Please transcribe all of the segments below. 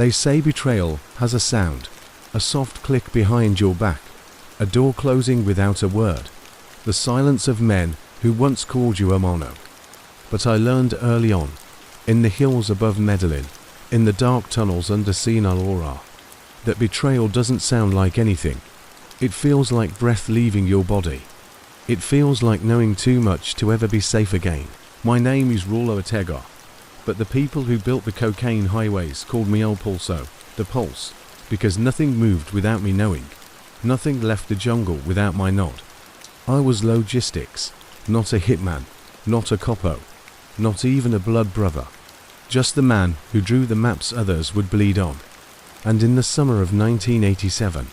They say betrayal has a sound, a soft click behind your back, a door closing without a word, the silence of men who once called you a mono. But I learned early on, in the hills above Medellín, in the dark tunnels under Sinaloa, that betrayal doesn't sound like anything. It feels like breath leaving your body. It feels like knowing too much to ever be safe again. My name is Raul Ortega, but the people who built the cocaine highways called me El Pulso, the Pulse, because nothing moved without me knowing. Nothing left the jungle without my nod. I was logistics, not a hitman, not a capo, not even a blood brother. Just the man who drew the maps others would bleed on. And in the summer of 1987,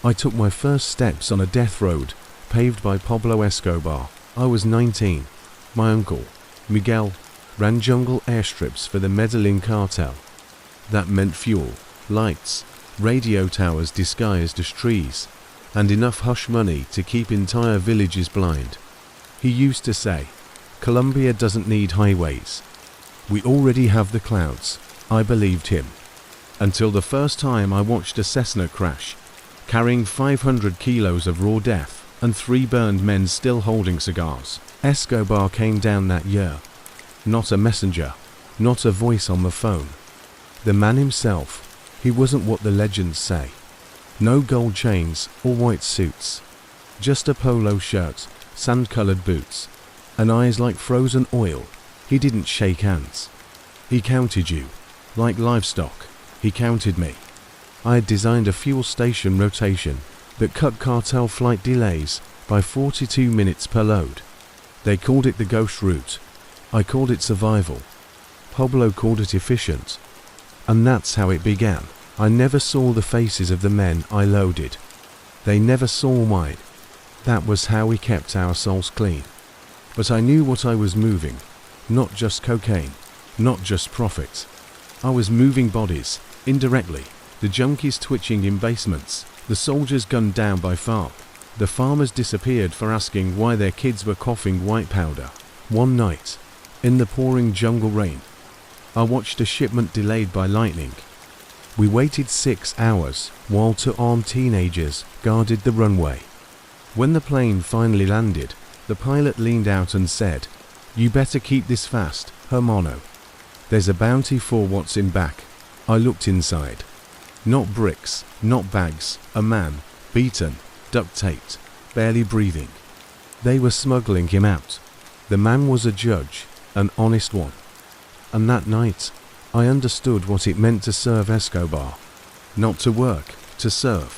I took my first steps on a death road paved by Pablo Escobar. I was 19. My uncle, Miguel, ran jungle airstrips for the Medellín cartel. That meant fuel, lights, radio towers disguised as trees, and enough hush money to keep entire villages blind. He used to say, "Colombia doesn't need highways. We already have the clouds." I believed him. Until the first time I watched a Cessna crash, carrying 500 kilos of raw death and 3 burned men still holding cigars. Escobar came down that year. Not a messenger, not a voice on the phone. The man himself. He wasn't what the legends say. No gold chains or white suits. Just a polo shirt, sand-colored boots, and eyes like frozen oil. He didn't shake hands. He counted you. Like livestock, he counted me. I had designed a fuel station rotation that cut cartel flight delays by 42 minutes per load. They called it the ghost route. I called it survival. Pablo called it efficient. And that's how it began. I never saw the faces of the men I loaded. They never saw mine. That was how we kept our souls clean. But I knew what I was moving. Not just cocaine. Not just profits. I was moving bodies, indirectly. The junkies twitching in basements. The soldiers gunned down by FARP. The farmers disappeared for asking why their kids were coughing white powder. One night, in the pouring jungle rain, I watched a shipment delayed by lightning. We waited 6 hours while 2 armed teenagers guarded the runway. When the plane finally landed, the pilot leaned out and said, "You better keep this fast, hermano. There's a bounty for what's in back." I looked inside. Not bricks, not bags, a man, beaten, duct-taped, barely breathing. They were smuggling him out. The man was a judge, an honest one. And that night, I understood what it meant to serve Escobar. Not to work, to serve.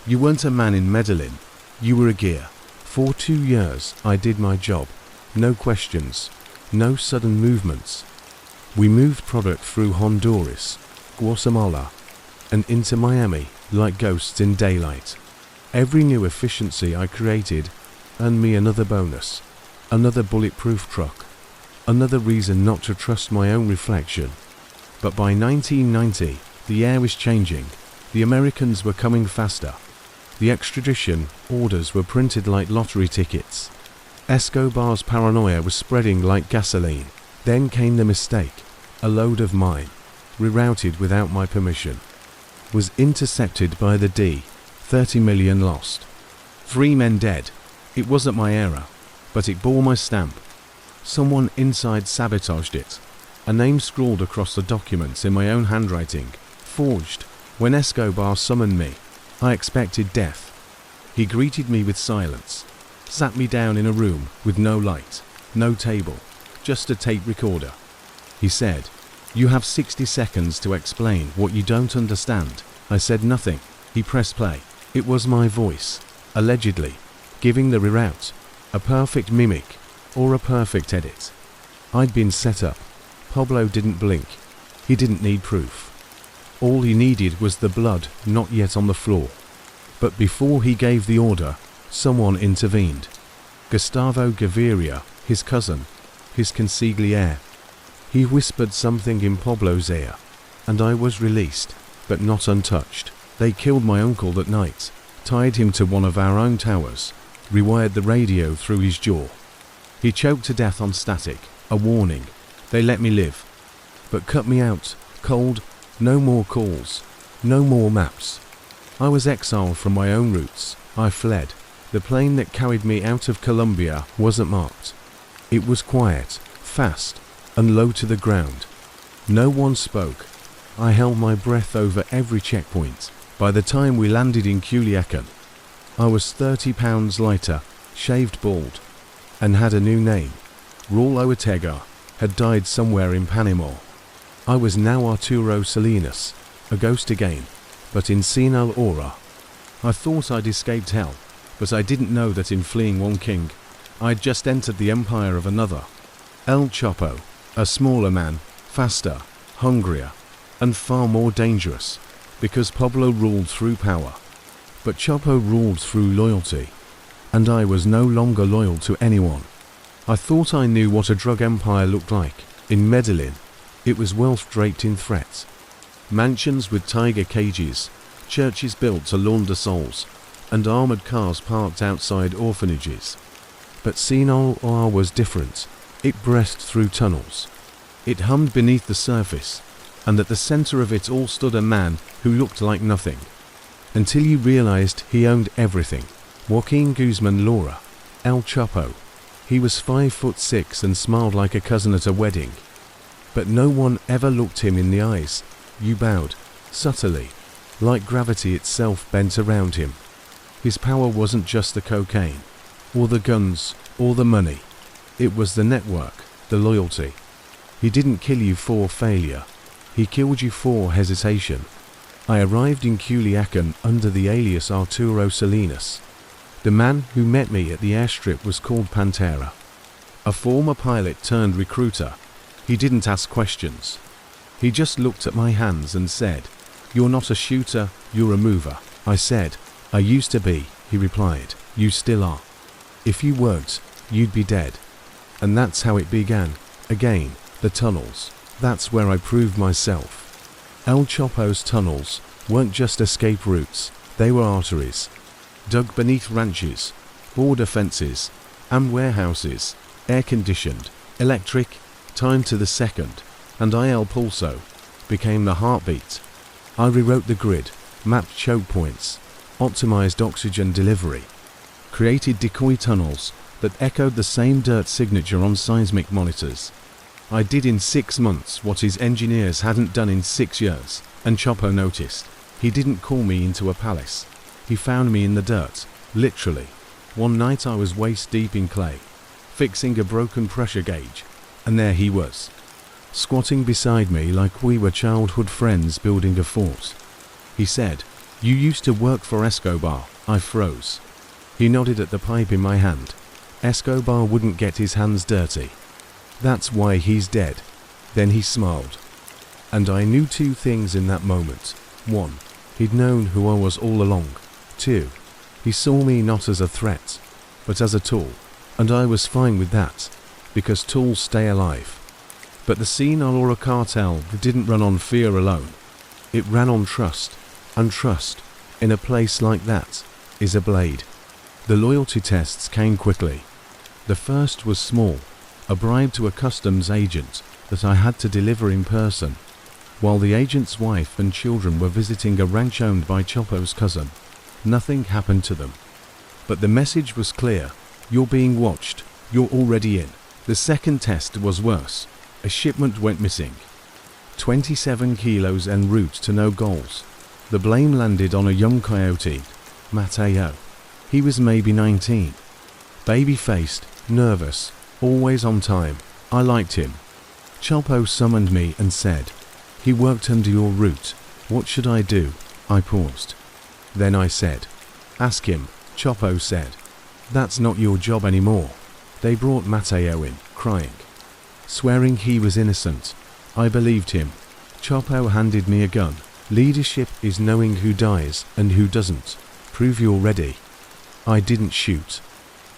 You weren't a man in Medellín. You were a gear. For 2 years, I did my job. No questions. No sudden movements. We moved product through Honduras, Guatemala, and into Miami like ghosts in daylight. Every new efficiency I created earned me another bonus, another bulletproof truck, another reason not to trust my own reflection. But by 1990, the air was changing. The Americans were coming faster. The extradition orders were printed like lottery tickets. Escobar's paranoia was spreading like gasoline. Then came the mistake. A load of mine, rerouted without my permission, was intercepted by the D. 30 million lost. 3 men dead. It wasn't my error, but it bore my stamp. Someone inside sabotaged it. A name scrawled across the documents in my own handwriting, forged. When Escobar summoned me, I expected death. He greeted me with silence, sat me down in a room with no light, no table, just a tape recorder. He said, "You have 60 seconds to explain what you don't understand." I said nothing. He pressed play. It was my voice, allegedly, giving the reroute, a perfect mimic, or a perfect edit. I'd been set up. Pablo didn't blink. He didn't need proof. All he needed was the blood not yet on the floor. But before he gave the order, someone intervened. Gustavo Gaviria, his cousin, his consigliere. He whispered something in Pablo's ear, and I was released, but not untouched. They killed my uncle that night, tied him to one of our own towers, rewired the radio through his jaw. He choked to death on static, a warning. They let me live, but cut me out, cold, No more calls. No more maps. I was exiled from my own roots. I fled. The plane that carried me out of Colombia wasn't marked. It was quiet, fast, and low to the ground. No one spoke. I held my breath over every checkpoint. By the time we landed in Culiacan, I was 30 pounds lighter, shaved bald, and had a new name. Raul Ortega had died somewhere in Panama. I was now Arturo Salinas, a ghost again, but in Sinaloa. I thought I'd escaped hell, but I didn't know that in fleeing one king, I'd just entered the empire of another. El Chapo, a smaller man, faster, hungrier, and far more dangerous, because Pablo ruled through power. But Chapo ruled through loyalty, and I was no longer loyal to anyone. I thought I knew what a drug empire looked like. In Medellín, it was wealth draped in threats. Mansions with tiger cages, churches built to launder souls, and armored cars parked outside orphanages. But Sinaloa was different. It breathed through tunnels. It hummed beneath the surface, and at the center of it all stood a man who looked like nothing. Until you realized he owned everything. Joaquin Guzman Lara, El Chapo. He was 5'6" and smiled like a cousin at a wedding. But no one ever looked him in the eyes. You bowed, subtly, like gravity itself bent around him. His power wasn't just the cocaine, or the guns, or the money. It was the network, the loyalty. He didn't kill you for failure. He killed you for hesitation. I arrived in Culiacan under the alias Arturo Salinas. The man who met me at the airstrip was called Pantera. A former pilot turned recruiter. He didn't ask questions. He just looked at my hands and said, "You're not a shooter, you're a mover." I said, "I used to be," he replied. "You still are. If you weren't, you'd be dead." And that's how it began. Again, the tunnels. That's where I proved myself. El Chapo's tunnels weren't just escape routes, they were arteries. Dug beneath ranches, border fences, and warehouses, air-conditioned, electric, timed to the second, and El Pulso became the heartbeat. I rewrote the grid, mapped choke points, optimized oxygen delivery, created decoy tunnels that echoed the same dirt signature on seismic monitors. I did in 6 months what his engineers hadn't done in 6 years, and Chapo noticed. He didn't call me into a palace. He found me in the dirt, literally. One night I was waist deep in clay, fixing a broken pressure gauge, and there he was, squatting beside me like we were childhood friends building a fort. He said, "You used to work for Escobar." I froze. He nodded at the pipe in my hand. Escobar wouldn't get his hands dirty. That's why he's dead. Then he smiled. And I knew 2 things in that moment. 1, he'd known who I was all along. 2, he saw me not as a threat, but as a tool. And I was fine with that, because tools stay alive. But the Sinaloa cartel didn't run on fear alone. It ran on trust, and trust, in a place like that, is a blade. The loyalty tests came quickly. The first was small, a bribe to a customs agent that I had to deliver in person, while the agent's wife and children were visiting a ranch owned by Chapo's cousin. Nothing happened to them. But the message was clear: you're being watched, you're already in. The second test was worse. A shipment went missing. 27 kilos en route to no goals. The blame landed on a young coyote, Mateo. He was maybe 19. Baby-faced, nervous, always on time. I liked him. Chapo summoned me and said, "He worked under your route. What should I do?" I paused. Then I said, "Ask him." Chapo said, "That's not your job anymore." They brought Mateo in, crying, swearing he was innocent. I believed him. Chapo handed me a gun. Leadership is knowing who dies and who doesn't. Prove you're ready. I didn't shoot.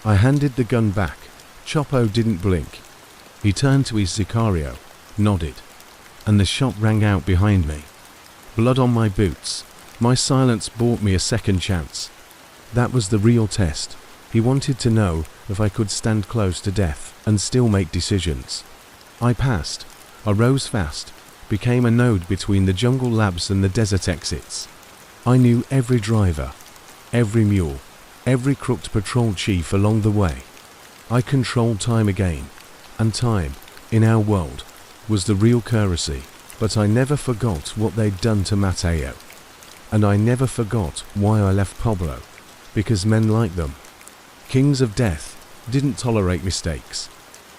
I handed the gun back. Chapo didn't blink. He turned to his sicario, nodded, and the shot rang out behind me. Blood on my boots. My silence bought me a second chance. That was the real test. He wanted to know if I could stand close to death and still make decisions. I passed. I rose fast, became a node between the jungle labs and the desert exits. I knew every driver, every mule, every crooked patrol chief along the way. I controlled time again, and time, in our world, was the real currency, but I never forgot what they'd done to Mateo. And I never forgot why I left Pablo, because men like them, kings of death, didn't tolerate mistakes.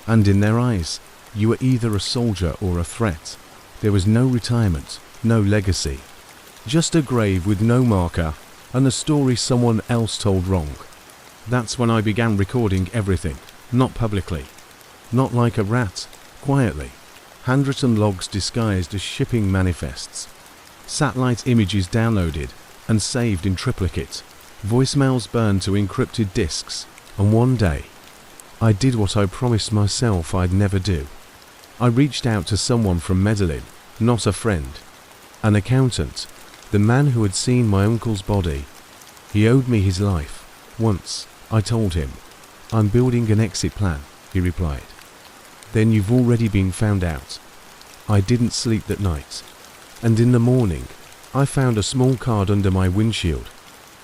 And in their eyes, you were either a soldier or a threat. There was no retirement, no legacy. Just a grave with no marker, and a story someone else told wrong. That's when I began recording everything, not publicly. Not like a rat, quietly. Handwritten logs disguised as shipping manifests. Satellite images downloaded and saved in triplicate. Voicemails burned to encrypted disks. And one day, I did what I promised myself I'd never do. I reached out to someone from Medellín, not a friend. An accountant, the man who had seen my uncle's body. He owed me his life. Once, I told him, "I'm building an exit plan," he replied. "Then you've already been found out." I didn't sleep that night. And in the morning, I found a small card under my windshield.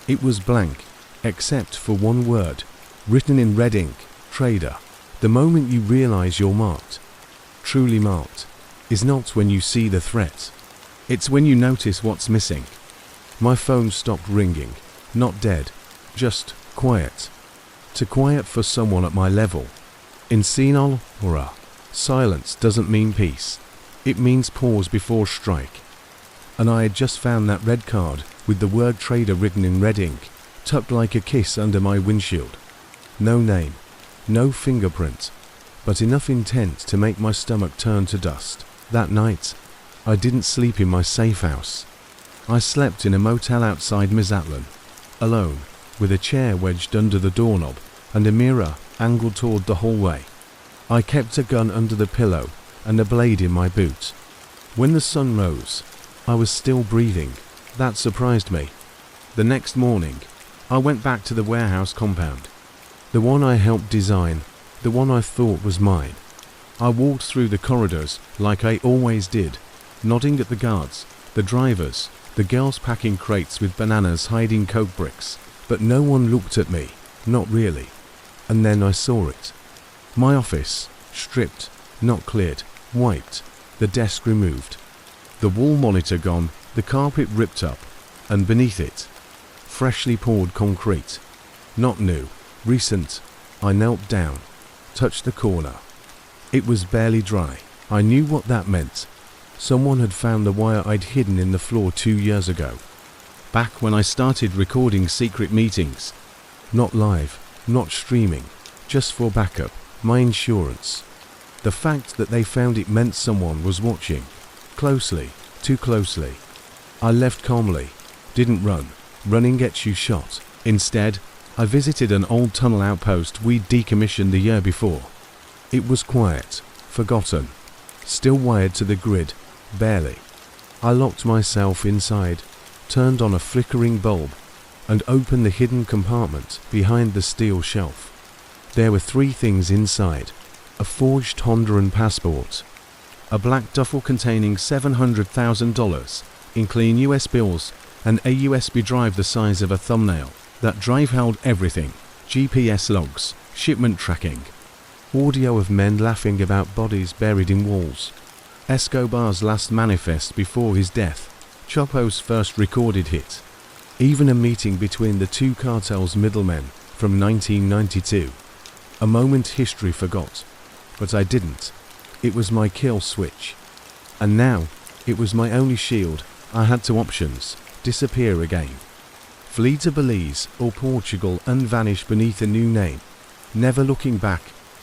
It was blank, except for one word, written in red ink, "Trader." The moment you realize you're marked, truly marked, is not when you see the threat. It's when you notice what's missing. My phone stopped ringing, not dead, just quiet. Too quiet for someone at my level. In Sinaloa, silence doesn't mean peace. It means pause before strike. And I had just found that red card with the word trader written in red ink, tucked like a kiss under my windshield. No name, no fingerprint, but enough intent to make my stomach turn to dust. That night, I didn't sleep in my safe house. I slept in a motel outside Mazatlan, alone, with a chair wedged under the doorknob and a mirror angled toward the hallway. I kept a gun under the pillow and a blade in my boot. When the sun rose, I was still breathing. That surprised me. The next morning, I went back to the warehouse compound. The one I helped design, the one I thought was mine. I walked through the corridors like I always did, nodding at the guards, the drivers, the girls packing crates with bananas hiding coke bricks, but no one looked at me, not really. And then I saw it. My office, stripped, not cleared, wiped, the desk removed. The wall monitor gone, the carpet ripped up, and beneath it, freshly poured concrete. Not new, recent. I knelt down, touched the corner. It was barely dry. I knew what that meant. Someone had found the wire I'd hidden in the floor 2 years ago. Back when I started recording secret meetings. Not live, not streaming, just for backup, my insurance. The fact that they found it meant someone was watching. Closely, too closely. I left calmly, didn't run. Running gets you shot. Instead, I visited an old tunnel outpost we'd decommissioned the year before. It was quiet, forgotten, still wired to the grid, barely. I locked myself inside, turned on a flickering bulb, and opened the hidden compartment behind the steel shelf. There were 3 things inside: a forged Honduran passport, a black duffel containing $700,000 in clean US bills, and a USB drive the size of a thumbnail. That drive held everything: GPS logs, shipment tracking, audio of men laughing about bodies buried in walls, Escobar's last manifest before his death, Chapo's first recorded hit, even a meeting between the 2 cartels' middlemen from 1992. A moment history forgot, but I didn't. It was my kill switch. And now, it was my only shield. I had 2 options: disappear again, flee to Belize or Portugal and vanish beneath a new name, never looking back,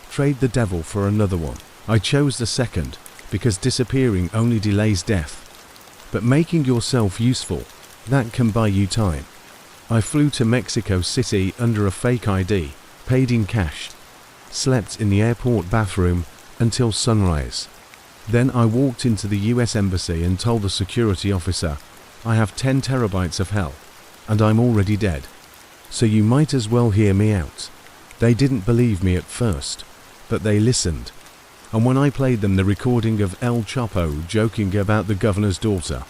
trade the devil for another one. I chose the second, because disappearing only delays death. But making yourself useful, that can buy you time. I flew to Mexico City under a fake ID, paid in cash, slept in the airport bathroom until sunrise. Then I walked into the US Embassy and told the security officer, "I have 10 terabytes of hell, and I'm already dead. So you might as well hear me out." They didn't believe me at first, but they listened. And when I played them the recording of El Chapo joking about the governor's daughter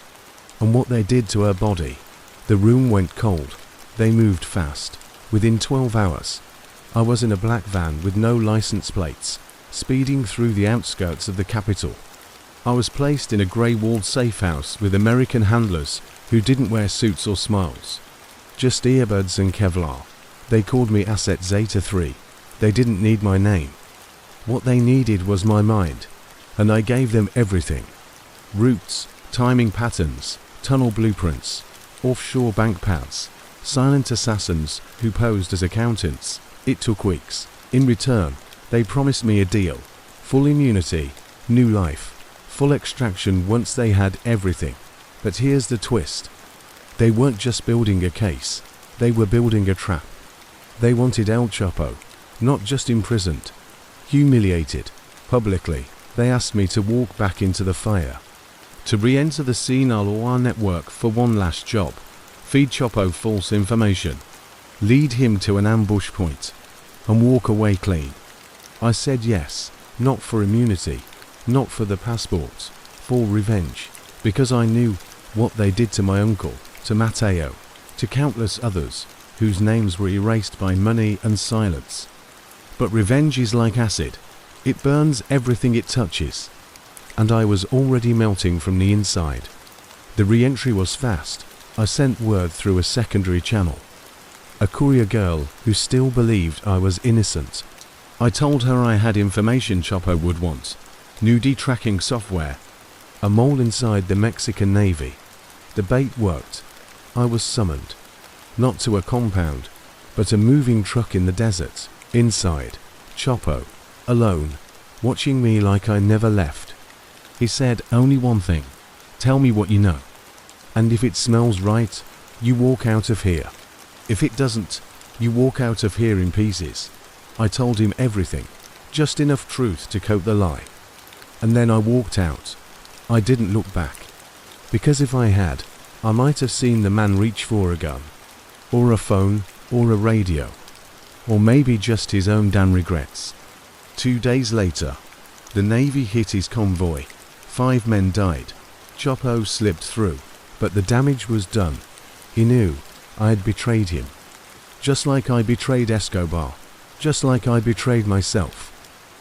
and what they did to her body, the room went cold. They moved fast. Within 12 hours, I was in a black van with no license plates, speeding through the outskirts of the capital. I was placed in a grey-walled safe house with American handlers who didn't wear suits or smiles, just earbuds and Kevlar. They called me Asset Zeta 3. They didn't need my name. What they needed was my mind, and I gave them everything. Routes, timing patterns, tunnel blueprints, offshore bank paths, silent assassins who posed as accountants. It took weeks. In return, they promised me a deal, full immunity, new life, full extraction once they had everything. But here's the twist. They weren't just building a case, they were building a trap. They wanted El Chapo, not just imprisoned, humiliated, publicly. They asked me to walk back into the fire, to re-enter the Sinaloa network for one last job, feed Chapo false information, lead him to an ambush point, and walk away clean. I said yes, not for immunity, not for the passports, for revenge, because I knew what they did to my uncle, to Mateo, to countless others whose names were erased by money and silence. But revenge is like acid. It burns everything it touches. And I was already melting from the inside. The re-entry was fast. I sent word through a secondary channel. A courier girl who still believed I was innocent. I told her I had information Chapo would want. Nudie tracking software. A mole inside the Mexican Navy. The bait worked. I was summoned. Not to a compound, but a moving truck in the desert. Inside, Chapo, alone, watching me like I never left. He said only one thing. Tell me what you know. And if it smells right, you walk out of here. If it doesn't, you walk out of here in pieces. I told him everything, just enough truth to coat the lie. And then I walked out. I didn't look back. Because if I had, I might have seen the man reach for a gun, or a phone, or a radio, or maybe just his own damn regrets. 2 days later, the Navy hit his convoy. 5 men died. Chapo slipped through, but the damage was done. He knew I had betrayed him. Just like I betrayed Escobar. Just like I betrayed myself.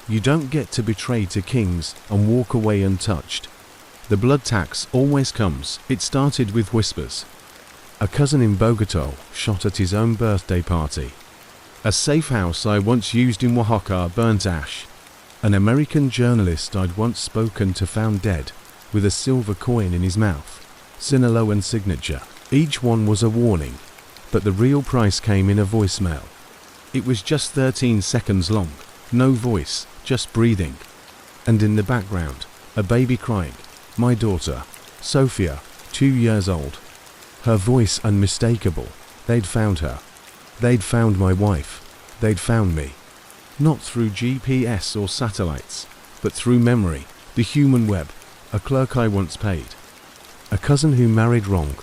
You don't get to betray to kings and walk away untouched. The blood tax always comes. It started with whispers. A cousin in Bogota shot at his own birthday party. A safe house I once used in Oaxaca burnt ash. An American journalist I'd once spoken to found dead, with a silver coin in his mouth. Sinaloan signature. Each one was a warning, but the real price came in a voicemail. It was just 13 seconds long, no voice, just breathing. And in the background, a baby crying. My daughter, Sophia, 2 years old. Her voice unmistakable. They'd found her. They'd found my wife. They'd found me. Not through GPS or satellites, but through memory, the human web, a clerk I once paid. A cousin who married wrong.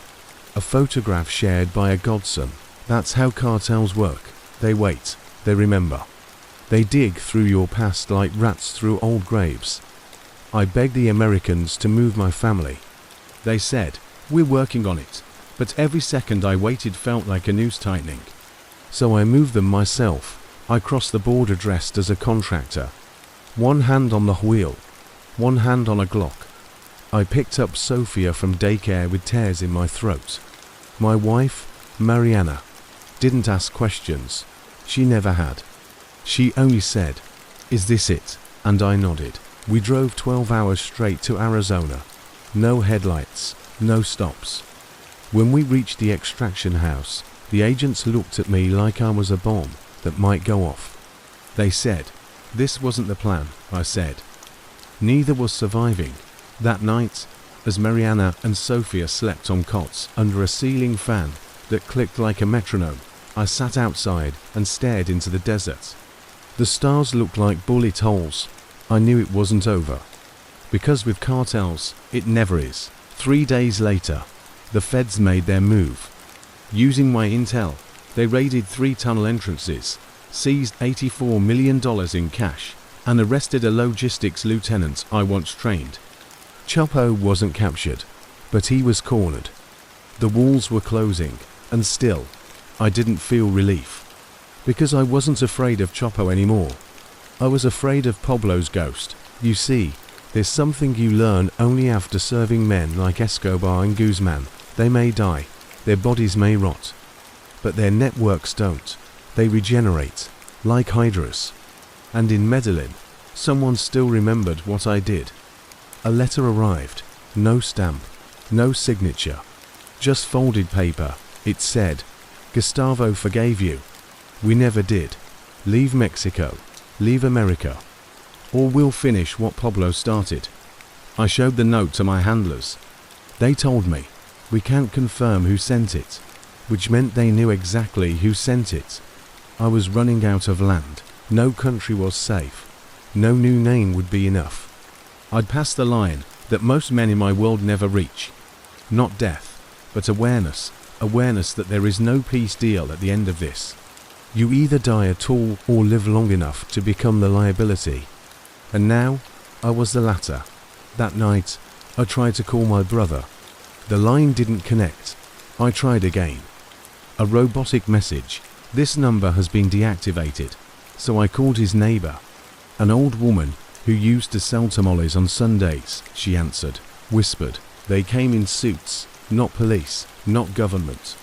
A photograph shared by a godson. That's how cartels work. They wait. They remember. They dig through your past like rats through old graves. I begged the Americans to move my family. They said, "We're working on it." But every second I waited felt like a noose tightening. So I moved them myself. I crossed the border dressed as a contractor. One hand on the wheel. One hand on a Glock. I picked up Sophia from daycare with tears in my throat. My wife, Mariana, didn't ask questions. She never had. She only said, "Is this it?" And I nodded. We drove 12 hours straight to Arizona. No headlights, no stops. When we reached the extraction house, the agents looked at me like I was a bomb that might go off. They said, "This wasn't the plan," I said. Neither was surviving. That night, as Mariana and Sophia slept on cots under a ceiling fan that clicked like a metronome, I sat outside and stared into the desert. The stars looked like bullet holes. I knew it wasn't over. Because with cartels, it never is. 3 days later, the feds made their move. Using my intel, they raided 3 tunnel entrances, seized $84 million in cash, and arrested a logistics lieutenant I once trained. Chapo wasn't captured, but he was cornered. The walls were closing, and still, I didn't feel relief. Because I wasn't afraid of Chapo anymore. I was afraid of Pablo's ghost. You see, there's something you learn only after serving men like Escobar and Guzman. They may die, their bodies may rot, but their networks don't. They regenerate, like hydras. And in Medellín, someone still remembered what I did. A letter arrived, no stamp, no signature, just folded paper. It said, "Gustavo forgave you. We never did. Leave Mexico, leave America, or we'll finish what Pablo started." I showed the note to my handlers. They told me, "We can't confirm who sent it," which meant they knew exactly who sent it. I was running out of land. No country was safe. No new name would be enough. I'd passed the line that most men in my world never reach. Not death, but awareness. Awareness that there is no peace deal at the end of this. You either die at all or live long enough to become the liability. And now, I was the latter. That night, I tried to call my brother. The line didn't connect. I tried again. A robotic message. "This number has been deactivated." So I called his neighbor. An old woman who used to sell tamales on Sundays, she answered, whispered. They came in suits, not police, not government,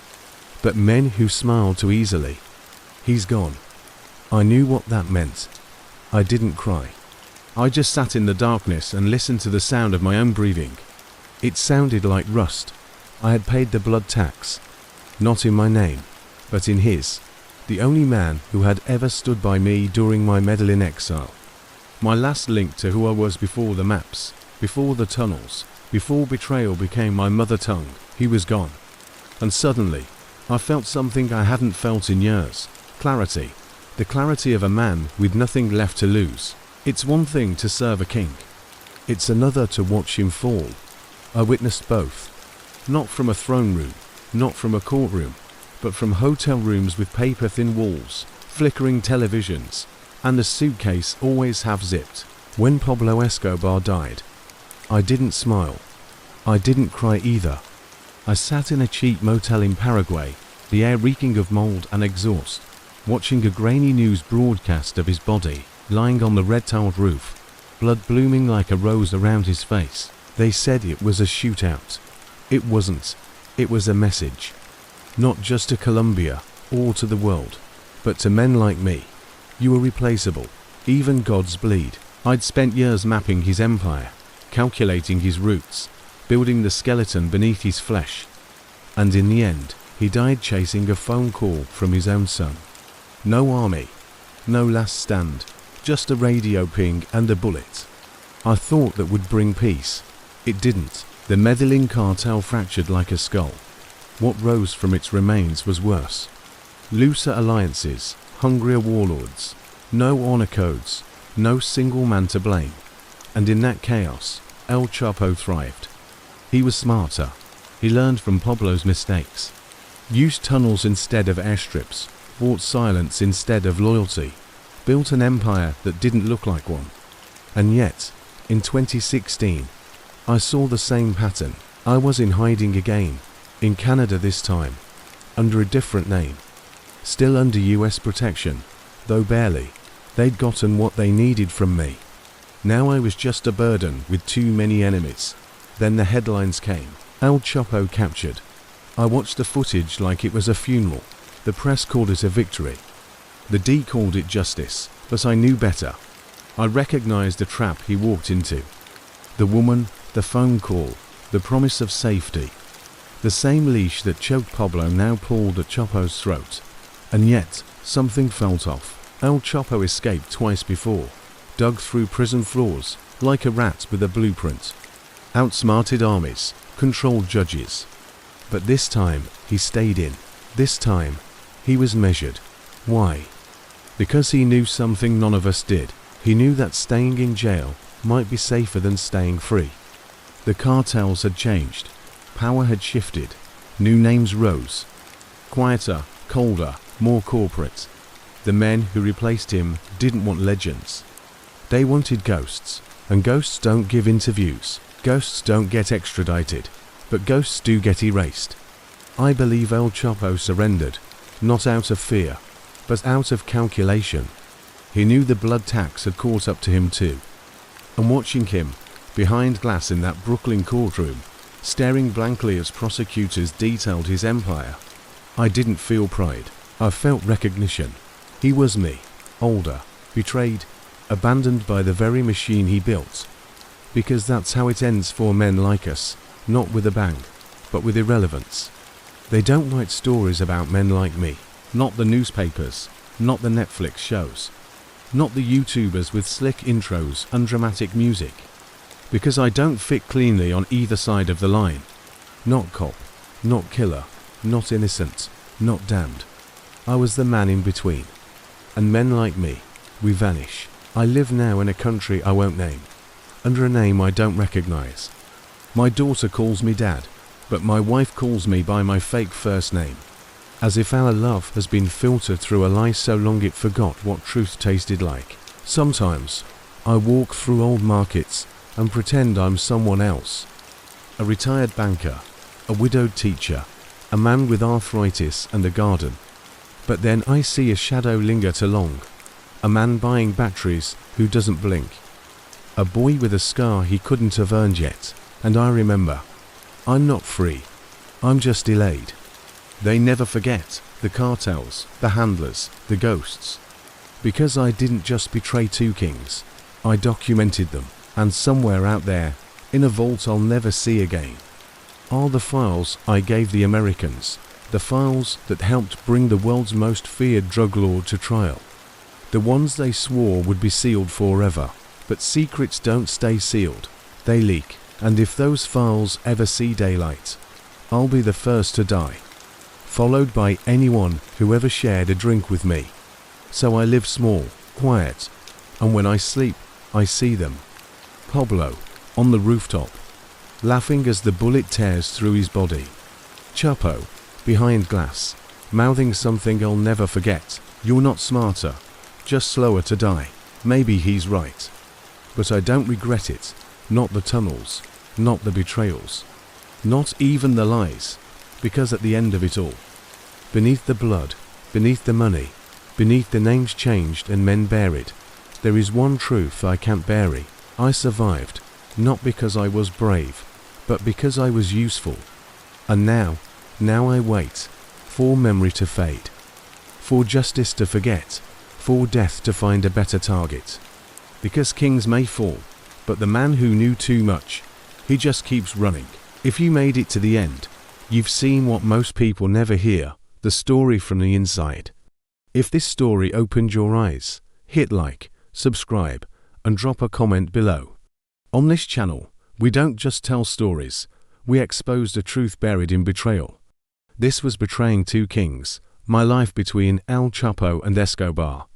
but men who smiled too easily. "He's gone." I knew what that meant. I didn't cry. I just sat in the darkness and listened to the sound of my own breathing. It sounded like rust. I had paid the blood tax, not in my name, but in his, the only man who had ever stood by me during my Medellín exile. My last link to who I was before the maps, before the tunnels, before betrayal became my mother tongue. He was gone. And suddenly, I felt something I hadn't felt in years. Clarity. The clarity of a man with nothing left to lose. It's one thing to serve a king. It's another to watch him fall. I witnessed both. Not from a throne room, not from a courtroom, but from hotel rooms with paper-thin walls, flickering televisions, and a suitcase always half-zipped. When Pablo Escobar died, I didn't smile. I didn't cry either. I sat in a cheap motel in Paraguay, the air reeking of mold and exhaust, watching a grainy news broadcast of his body, lying on the red-tiled roof, blood blooming like a rose around his face. They said it was a shootout. It wasn't. It was a message. Not just to Colombia, or to the world, but to men like me. You were replaceable. Even gods bleed. I'd spent years mapping his empire, calculating his roots, building the skeleton beneath his flesh. And in the end, he died chasing a phone call from his own son. No army, no last stand, just a radio ping and a bullet. I thought that would bring peace. It didn't. The Medellín cartel fractured like a skull. What rose from its remains was worse. Looser alliances, hungrier warlords, no honor codes, no single man to blame. And in that chaos, El Chapo thrived. He was smarter. He learned from Pablo's mistakes. Used tunnels instead of airstrips, bought silence instead of loyalty, built an empire that didn't look like one. And yet, in 2016, I saw the same pattern. I was in hiding again, in Canada this time, under a different name. Still under US protection, though barely. They'd gotten what they needed from me. Now I was just a burden with too many enemies. Then the headlines came. El Chapo captured. I watched the footage like it was a funeral. The press called it a victory. The D called it justice, but I knew better. I recognized the trap he walked into. The woman, the phone call, the promise of safety. The same leash that choked Pablo now pulled at Chapo's throat. And yet, something felt off. El Chapo escaped twice before, dug through prison floors, like a rat with a blueprint. Outsmarted armies, controlled judges. But this time, he stayed in. This time, he was measured. Why? Because he knew something none of us did. He knew that staying in jail might be safer than staying free. The cartels had changed. Power had shifted. New names rose. Quieter, colder, more corporate. The men who replaced him didn't want legends. They wanted ghosts, and ghosts don't give interviews. Ghosts don't get extradited, but ghosts do get erased. I believe El Chapo surrendered, not out of fear, but out of calculation. He knew the blood tax had caught up to him too. And watching him, behind glass in that Brooklyn courtroom, staring blankly as prosecutors detailed his empire, I didn't feel pride. I felt recognition. He was me, older, betrayed, abandoned by the very machine he built. Because that's how it ends for men like us, not with a bang, but with irrelevance. They don't write stories about men like me, not the newspapers, not the Netflix shows, not the YouTubers with slick intros and dramatic music. Because I don't fit cleanly on either side of the line. Not cop, not killer, not innocent, not damned. I was the man in between. And men like me, we vanish. I live now in a country I won't name, under a name I don't recognize. My daughter calls me dad, but my wife calls me by my fake first name. As if our love has been filtered through a lie so long it forgot what truth tasted like. Sometimes, I walk through old markets and pretend I'm someone else. A retired banker, a widowed teacher, a man with arthritis and a garden. But then I see a shadow linger too long. A man buying batteries who doesn't blink. A boy with a scar he couldn't have earned yet. And I remember, I'm not free. I'm just delayed. They never forget, the cartels, the handlers, the ghosts. Because I didn't just betray two kings. I documented them, and somewhere out there, in a vault I'll never see again, are the files I gave the Americans. The files that helped bring the world's most feared drug lord to trial. The ones they swore would be sealed forever. But secrets don't stay sealed. They leak. And if those files ever see daylight, I'll be the first to die. Followed by anyone who ever shared a drink with me. So I live small, quiet. And when I sleep, I see them. Pablo, on the rooftop, laughing as the bullet tears through his body. Chapo, behind glass, mouthing something I'll never forget. You're not smarter, just slower to die. Maybe he's right. But I don't regret it. Not the tunnels, not the betrayals, not even the lies. Because at the end of it all, beneath the blood, beneath the money, beneath the names changed and men buried, there is one truth I can't bury. I survived, not because I was brave, but because I was useful. And now I wait, for memory to fade, for justice to forget, for death to find a better target. Because kings may fall, but the man who knew too much, he just keeps running. If you made it to the end, you've seen what most people never hear, the story from the inside. If this story opened your eyes, hit like, subscribe, and drop a comment below. On this channel, we don't just tell stories, we expose the truth buried in betrayal. This was Betraying Two Kings, my life between El Chapo and Escobar.